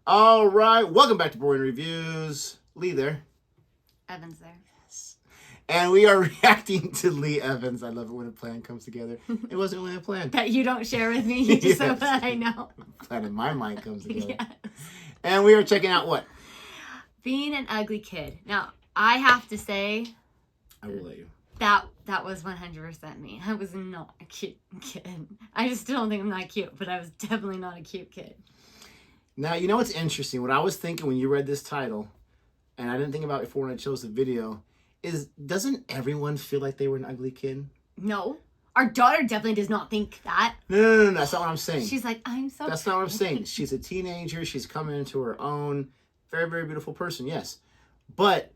All right, welcome back to Boring Reviews. Lee there. Evan's there. Yes. And we are reacting to Lee Evans. I love it when a plan comes together. It wasn't really a plan. That you don't share with me, just so that I know. A plan in my mind comes together. Yes. And we are checking out what? Being an ugly kid. Now, I have to say... I will let you. That was 100% me. I was not a cute kid. I just still don't think I'm not cute, but I was definitely not a cute kid. Now, you know what's interesting? What I was thinking when you read this title, and I didn't think about it before when I chose the video, is doesn't everyone feel like they were an ugly kid? No. Our daughter definitely does not think that. No. That's not what I'm saying. She's like, I'm so That's not what I'm saying. She's a teenager. She's coming into her own. Very, very beautiful person, yes. But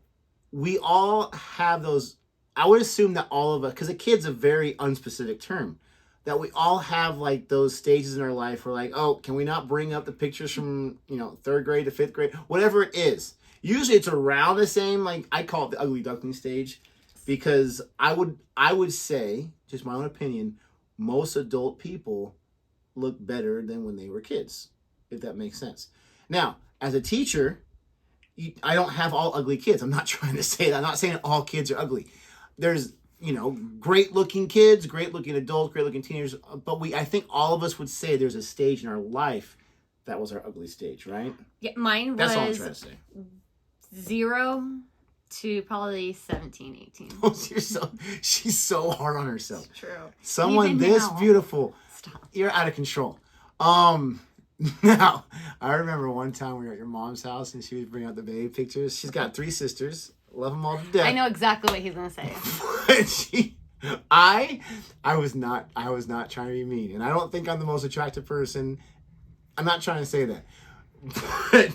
we all have those... I would assume that all of us... Because a kid's a very unspecific term. That we all have, like, those stages in our life where, like, oh, can we not bring up the pictures from, 3rd grade to 5th grade? Whatever it is. Usually it's around the same, like, I call it the ugly duckling stage. Because I would say, just my own opinion, most adult people look better than when they were kids. If that makes sense. Now, as a teacher, I don't have all ugly kids. I'm not trying to say that. I'm not saying all kids are ugly. There's... great looking kids, great looking adults, great looking teenagers. But I think all of us would say there's a stage in our life that was our ugly stage, right? Yeah, mine That's all I'm was trying to say. 0 to probably 17, 18. Oh, she's so hard on herself. It's true. Someone Even this now. beautiful. Stop. You're out of control. Now, I remember one time we were at your mom's house and she was bringing out the baby pictures. She's got 3 sisters. Love them all to death. I know exactly what he's going to say. But I was not trying to be mean. And I don't think I'm the most attractive person. I'm not trying to say that. But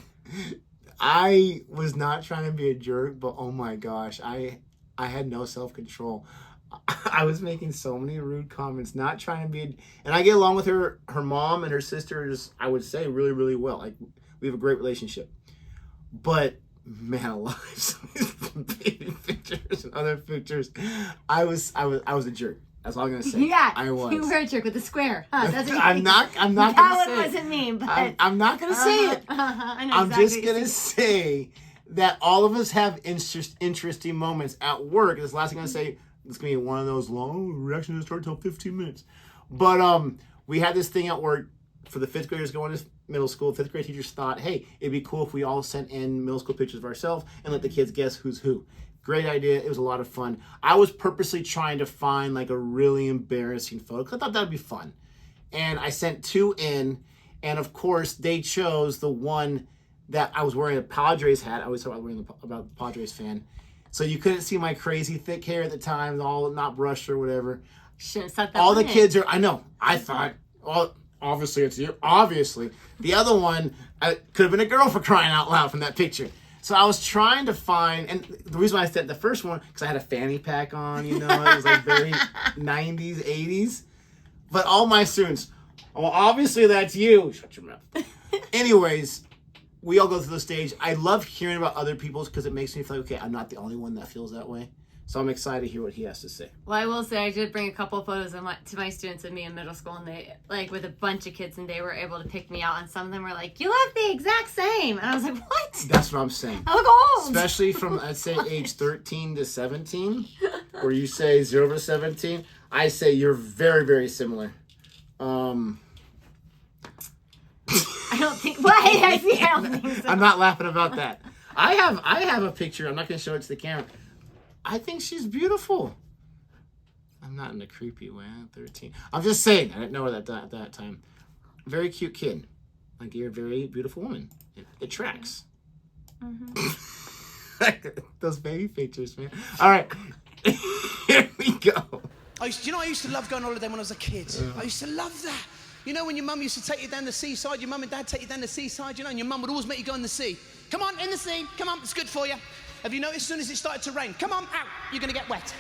I was not trying to be a jerk, but oh my gosh, I had no self-control. I was making so many rude comments, not trying to be and I get along with her mom and her sisters, I would say, really, really well. Like, we have a great relationship. But man alive, some of these baby pictures and other pictures, I was a jerk. That's all I'm gonna say. Yeah, I was. You were a jerk with a square. Huh? That's what I'm not that gonna say one wasn't me, but I'm not gonna say it. I know I'm exactly just gonna say that all of us have interesting moments at work. This last thing I'm gonna say, it's gonna be one of those long reactions that start till 15 minutes. But we had this thing at work for the 5th graders going to middle school. 5th grade teachers thought, hey, it'd be cool if we all sent in middle school pictures of ourselves and let the kids guess who's who. Great idea. It was a lot of fun. I was purposely trying to find like a really embarrassing photo because I thought that'd be fun. And I sent 2 in, and of course they chose the one that I was wearing a Padres hat. I always thought I was wearing about the Padres fan. So you couldn't see my crazy thick hair at the time, all not brushed or whatever. Shouldn't have stuck that All one the in. kids are, I know, I thought, well, obviously it's you. Obviously. The other one could have been a girl, for crying out loud, from that picture. So I was trying to find, and the reason why I said the first one, because I had a fanny pack on, it was like very 90s, 80s. But all my students, well, obviously that's you. Shut your mouth. Anyways, we all go through the stage. I love hearing about other people's because it makes me feel like, okay, I'm not the only one that feels that way. So I'm excited to hear what he has to say. Well, I will say I did bring a couple of photos to my students of me in middle school, and they, like, with a bunch of kids, and they were able to pick me out, and some of them were like, you look the exact same. And I was like, what? That's what I'm saying. I look old. Especially from, I'd say, age 13 to 17, where you say 0 to 17. I say you're very, very similar. I don't think, well, I don't think so. I'm not laughing about that. I have a picture. I'm not going to show it to the camera. I think she's beautiful. I'm not in a creepy way. I'm 13. I'm just saying. I didn't know her at that time. Very cute kid. Like, you're a very beautiful woman. It tracks. Mm-hmm. Those baby pictures, man. All right. Here we go. I used to love going on holiday when I was a kid. I used to love that. You know when your mum used to take you down the seaside, your mum and dad take you down the seaside, and your mum would always make you go in the sea. Come on, in the sea. Come on, it's good for you. Have you noticed as soon as it started to rain, come on, out, you're going to get wet.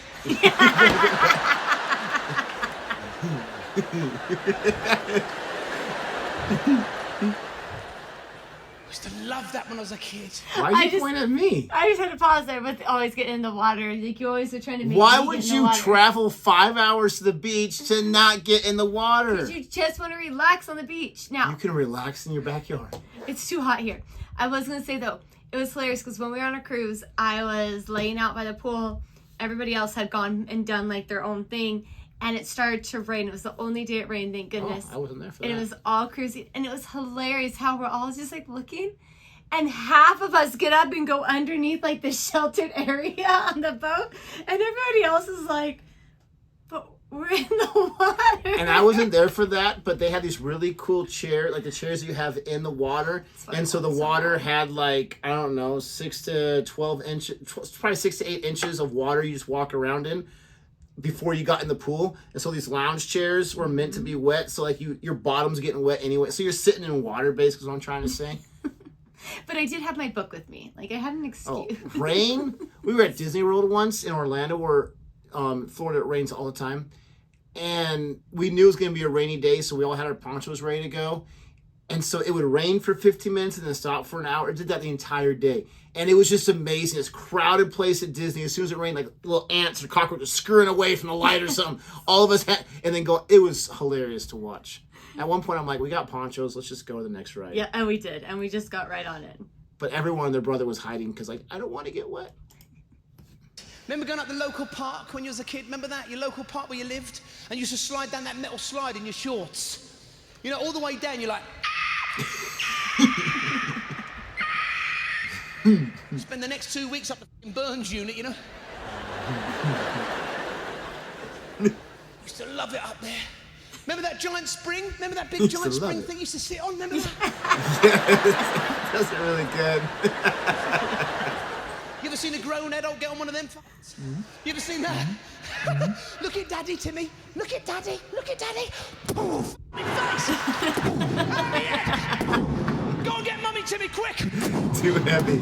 used to love that when I was a kid. Why'd you point at me? I just had to pause there, but always getting in the water. Like, you always are trying to make Why me would get in the you water. travel 5 hours to the beach to not get in the water? Because you just want to relax on the beach. Now, You can relax in your backyard. it's too hot here. I was going to say, though, it was hilarious because when we were on a cruise, I was laying out by the pool. Everybody else had gone and done, like, their own thing. And it started to rain. It was the only day it rained, thank goodness. Oh, I wasn't there for that. And it was all cruising. And it was hilarious how we're all just, like, looking. And half of us get up and go underneath, like, the sheltered area on the boat. And everybody else is like, but we're in the water. And I wasn't there for that, but they had these really cool chairs, like the chairs you have in the water. And so the water had, like, I don't know, 6 to 12 inches, probably 6 to 8 inches of water you just walk around in before you got in the pool. And so these lounge chairs were meant to be wet, so like your bottom's getting wet anyway. So you're sitting in water, basically, is what I'm trying to say. But I did have my book with me. Like, I had an excuse. Oh, rain? We were at Disney World once in Orlando, where Florida, it rains all the time. And we knew it was going to be a rainy day, so we all had our ponchos ready to go. And so it would rain for 15 minutes and then stop for an hour. It did that the entire day. And it was just amazing. This crowded place at Disney. As soon as it rained, like little ants or cockroaches scurrying away from the light or something. All of us had, and then go. It was hilarious to watch. At one point, I'm like, we got ponchos. Let's just go to the next ride. Yeah, and we did. And we just got right on it. But everyone and their brother was hiding because, like, I don't want to get wet. Remember going up the local park when you was a kid? Remember that? Your local park where you lived? And you used to slide down that metal slide in your shorts. You know, all the way down, you're like, spend the next 2 weeks up the f***ing Burns unit, you know? Used to love it up there. Remember that giant spring? Remember that big giant spring thing you used to sit on? Remember that? That's really good. You ever seen a grown adult get on one of them? You ever seen that? Look at Daddy, Timmy. Look at Daddy. Look at Daddy. Poof. Face. Oh, yeah. Go and get Mummy, Timmy, quick. Too heavy.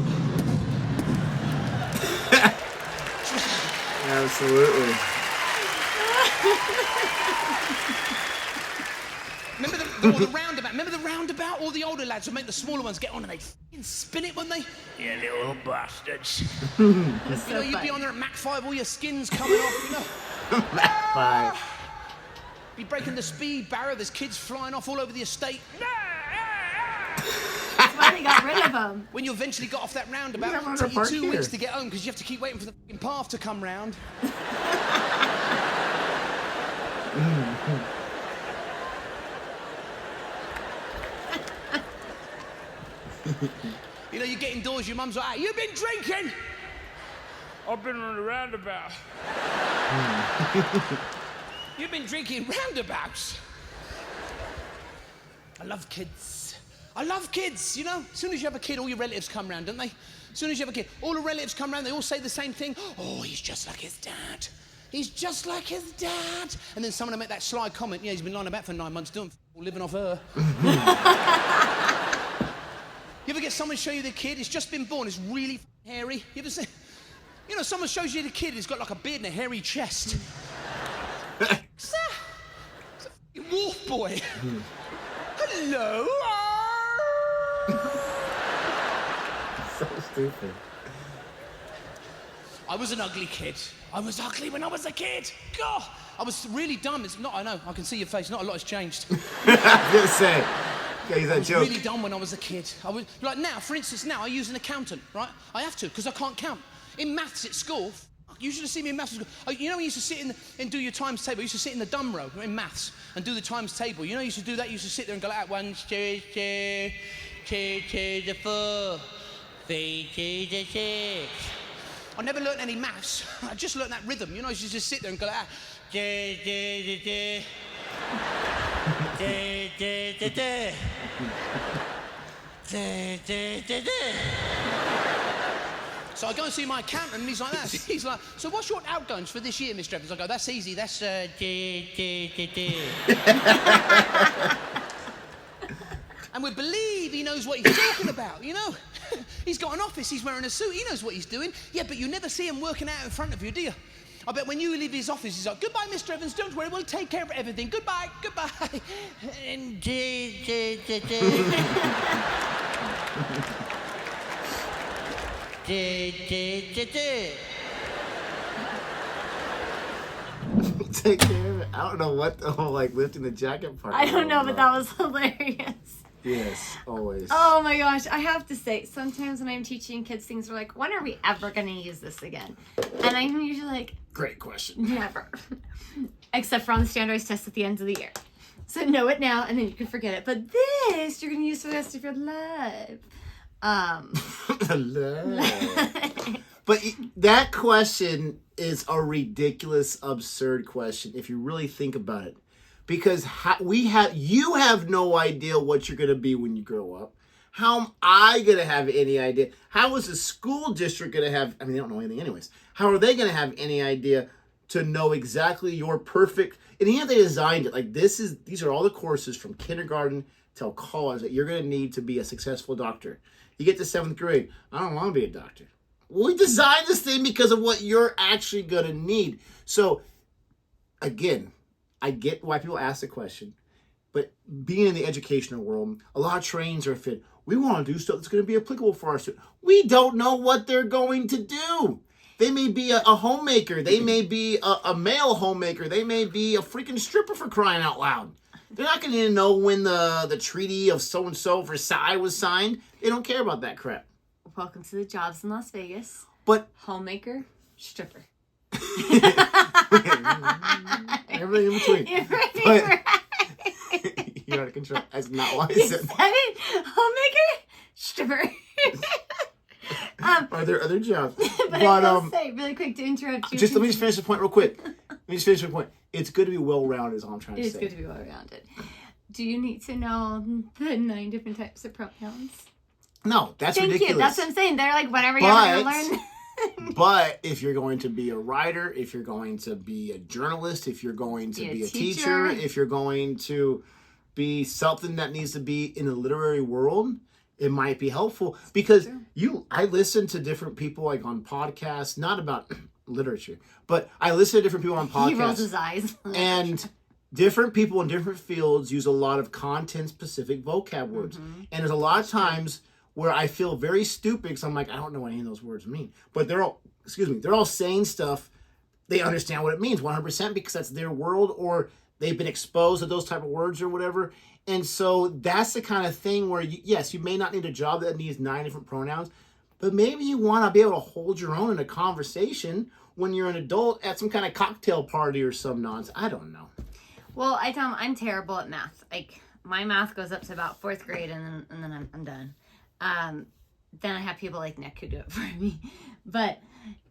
Absolutely. Remember the roundabout? Remember the roundabout? All the older lads would make the smaller ones get on and they'd f***ing spin it, wouldn't they? You little bastards. You know, you'd be on there at Mach 5, all your skin's coming off, you know. Mach 5. Be breaking the speed barrier, there's kids flying off all over the estate. That's why they got rid of them. When you eventually got off that roundabout, Yeah, it I'm took gonna you park 2 here. weeks to get home because you have to keep waiting for the f***ing path to come round. You know, you get indoors, your mum's like, "Hey, you've been drinking?" I've been on the roundabout. You've been drinking roundabouts. I love kids. I love kids, you know. As soon as you have a kid, all your relatives come round, don't they? As soon as you have a kid, all the relatives come round, they all say the same thing. Oh, he's just like his dad. He's just like his dad. And then someone will make that sly comment, yeah, he's been lying about for 9 months doing living off her. You ever get someone show you the kid? It's just been born. It's really hairy. You ever see? You know, someone shows you the kid. He's got like a beard and a hairy chest. It's a wolf boy. Hello. So stupid. I was an ugly kid. I was ugly when I was a kid. God, I was really dumb. It's not. I know. I can see your face. Not a lot has changed. I was gonna say. Okay, that I was joke. really dumb when I was a kid. I was like now, for instance, now I use an accountant, right? I have to because I can't count. In maths at school, you should have seen me in maths at school. You know, when you used to sit and do your times table. You used to sit in the dumb row in maths and do the times table. You know, you used to do that. You used to sit there and go like, 1, 2, 2, 2 to the 4, 3 to the 6. I never learnt any maths. I just learnt that rhythm. You know, you used to just sit there and go like that. So I go and see my accountant and he's like that. He's like, so what's your outgoings for this year, Mr. Evans? I go, that's easy, that's And we believe he knows what he's talking about, you know? He's got an office, he's wearing a suit, he knows what he's doing. Yeah, but you never see him working out in front of you, do you? I bet when you leave his office, he's like, goodbye, Mr. Evans, don't worry, we'll take care of everything. Goodbye, goodbye. And Take care of it. I don't know what the whole like lifting the jacket part. I don't know, but that was hilarious. Yes, always. Oh my gosh, I have to say, sometimes when I'm teaching kids things, they're like, when are we ever going to use this again? And I'm usually like, great question. never. Except for on the standardized test at the end of the year. So know it now, and then you can forget it. But this, you're going to use for the rest of your life. But that question is a ridiculous, absurd question if you really think about it. Because you have no idea what you're going to be when you grow up. How am I going to have any idea? How is the school district going to have, I mean, they don't know anything anyways. How are they going to have any idea to know exactly your perfect, and even if they designed it, like these are all the courses from kindergarten till college that you're going to need to be a successful doctor. You get to 7th grade, I don't want to be a doctor. Well, we designed this thing because of what you're actually going to need. So, again, I get why people ask the question, but being in the educational world, a lot of trains are fit. We want to do stuff that's going to be applicable for our students. We don't know what they're going to do. They may be a homemaker. They may be a male homemaker. They may be a freaking stripper, for crying out loud. They're not going to know when the treaty of so-and-so Versailles was signed. They don't care about that crap. Welcome to the jobs in Las Vegas. But homemaker, stripper. Everything in between. You're out of control. That's not why I said that. Homemaker, stripper. Are there other jobs? But I will say, really quick to interrupt you. Let me just finish the point real quick. It's good to be well-rounded is all I'm trying to say. It is good to be well-rounded. Do you need to know the 9 different types of pronouns? No, that's Thank ridiculous. You. That's what I'm saying. They're like, whenever you're ever going to learn. But if you're going to be a writer, if you're going to be a journalist, if you're going to be a teacher, if you're going to be something that needs to be in the literary world, it might be helpful. Because I listen to different people like on podcasts, not about literature, but I listen to different people on podcasts. He rolls his eyes. And different people in different fields use a lot of content-specific vocab words. Mm-hmm. And there's a lot of times where I feel very stupid because I'm like, I don't know what any of those words mean. But they're all saying stuff. They understand what it means 100% because that's their world, or they've been exposed to those type of words or whatever. And so that's the kind of thing where, you may not need a job that needs 9 different pronouns, but maybe you want to be able to hold your own in a conversation when you're an adult at some kind of cocktail party or some nonsense. I don't know. Well, I tell them I'm terrible at math. Like, my math goes up to about 4th grade and then I'm done. Then I have people like Nick who do it for me. But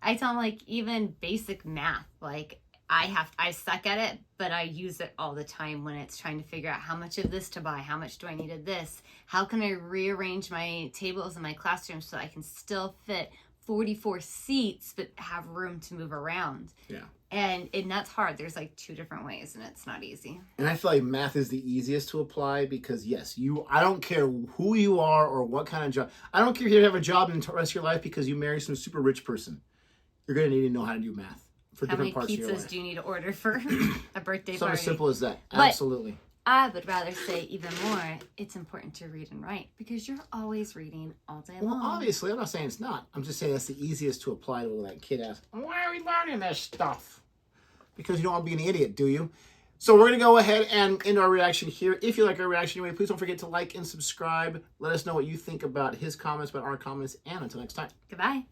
I tell them, like, even basic math, like, I suck at it, but I use it all the time when it's trying to figure out how much of this to buy, how much do I need of this, how can I rearrange my tables in my classroom so I can still fit 44 seats but have room to move around. Yeah. And that's hard. There's like 2 different ways, and it's not easy. And I feel like math is the easiest to apply because, yes, I don't care who you are or what kind of job. I don't care if you have a job in the rest of your life because you marry some super rich person. You're going to need to know how to do math for different parts of your life. How many pizzas do you need to order for a birthday party? Something as simple as that. Absolutely. I would rather say even more, it's important to read and write because you're always reading all day long. Well, obviously, I'm not saying it's not. I'm just saying that's the easiest to apply to when that kid asks, why are we learning this stuff? Because you don't want to be an idiot, do you? So we're going to go ahead and end our reaction here. If you like our reaction anyway, please don't forget to like and subscribe. Let us know what you think about his comments, about our comments, and until next time. Goodbye.